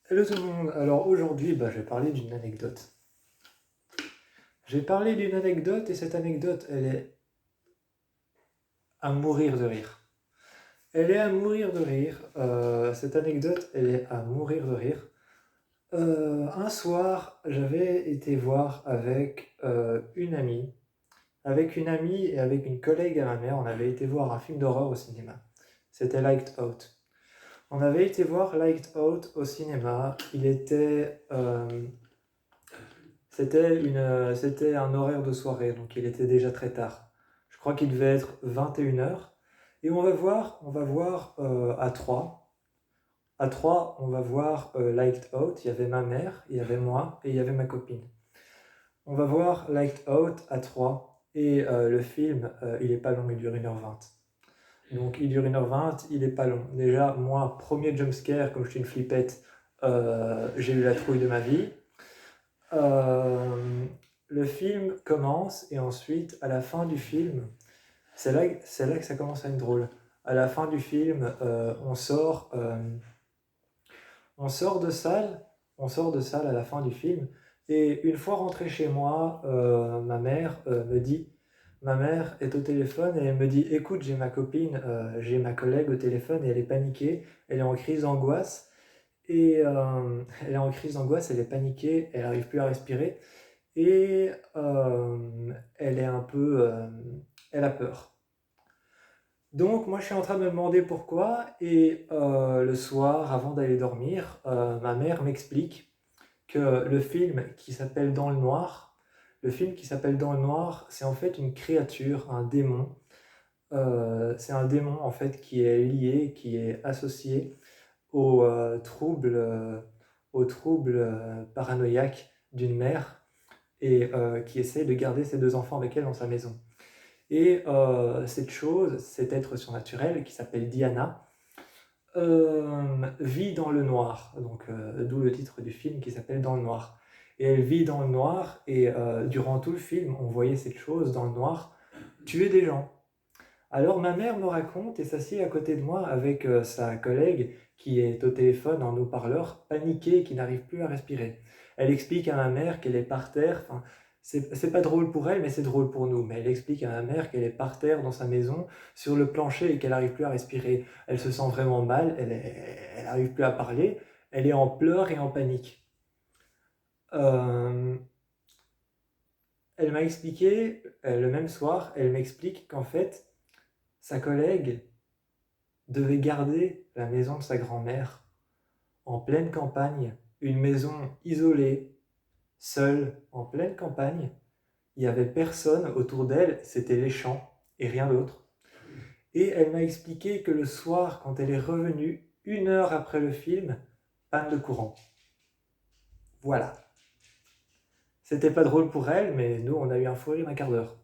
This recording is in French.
Hello tout le monde, alors aujourd'hui je vais parler d'une anecdote. Je vais parler d'une anecdote et cette anecdote elle est à mourir de rire. Elle est à mourir de rire, cette anecdote elle est à mourir de rire. Un soir j'avais été voir avec une amie et avec une collègue à ma mère, on avait été voir un film d'horreur au cinéma. C'était Lights Out. On avait été voir Lights Out au cinéma, c'était un horaire de soirée, donc il était déjà très tard. Je crois qu'il devait être 21 heures. Et on va voir à 3. À 3, on va voir Lights Out. Il y avait ma mère, il y avait moi et il y avait ma copine. On va voir Lights Out à 3. Et le film, il est pas long, il dure 1h20. Donc il dure 1h20, il est pas long. Déjà, moi, premier jumpscare, comme je suis une flippette, j'ai eu la trouille de ma vie. Euh, le film commence et ensuite, à la fin du film, c'est là que ça commence à être drôle. À la fin du film, on sort de salle, à la fin du film. Et une fois rentré chez moi, ma mère est au téléphone et elle me dit, écoute, j'ai ma collègue au téléphone et elle est paniquée, elle est en crise d'angoisse. Et elle est en crise d'angoisse, elle est paniquée, elle n'arrive plus à respirer. Et elle est un peu... elle a peur. Donc moi je suis en train de me demander pourquoi et le soir avant d'aller dormir, ma mère m'explique que le film qui s'appelle Dans le noir, c'est en fait une créature, un démon. C'est un démon en fait qui est lié, qui est associé aux troubles paranoïaques d'une mère et qui essaie de garder ses deux enfants avec elle dans sa maison. Et cette chose, cet être surnaturel qui s'appelle Diana, vit dans le noir, donc d'où le titre du film qui s'appelle Dans le noir. Et elle vit dans le noir, et durant tout le film, on voyait cette chose dans le noir tuer des gens. Alors ma mère me raconte et s'assied à côté de moi avec sa collègue qui est au téléphone en haut-parleur, paniquée, qui n'arrive plus à respirer. Elle explique à ma mère qu'elle est par terre, enfin, c'est pas drôle pour elle, mais c'est drôle pour nous. Mais elle explique à ma mère qu'elle est par terre dans sa maison, sur le plancher, et qu'elle n'arrive plus à respirer. Elle se sent vraiment mal, elle n'arrive plus à parler, elle est en pleurs et en panique. Euh, Elle m'a expliqué, le même soir, elle m'explique qu'en fait, sa collègue devait garder la maison de sa grand-mère en pleine campagne, une maison isolée, seule, en pleine campagne. Il n'y avait personne autour d'elle, c'était les champs et rien d'autre. Et elle m'a expliqué que le soir, quand elle est revenue, 1 heure après le film, panne de courant. Voilà. C'était pas drôle pour elle, mais nous, on a eu un fou rire d'un quart d'heure.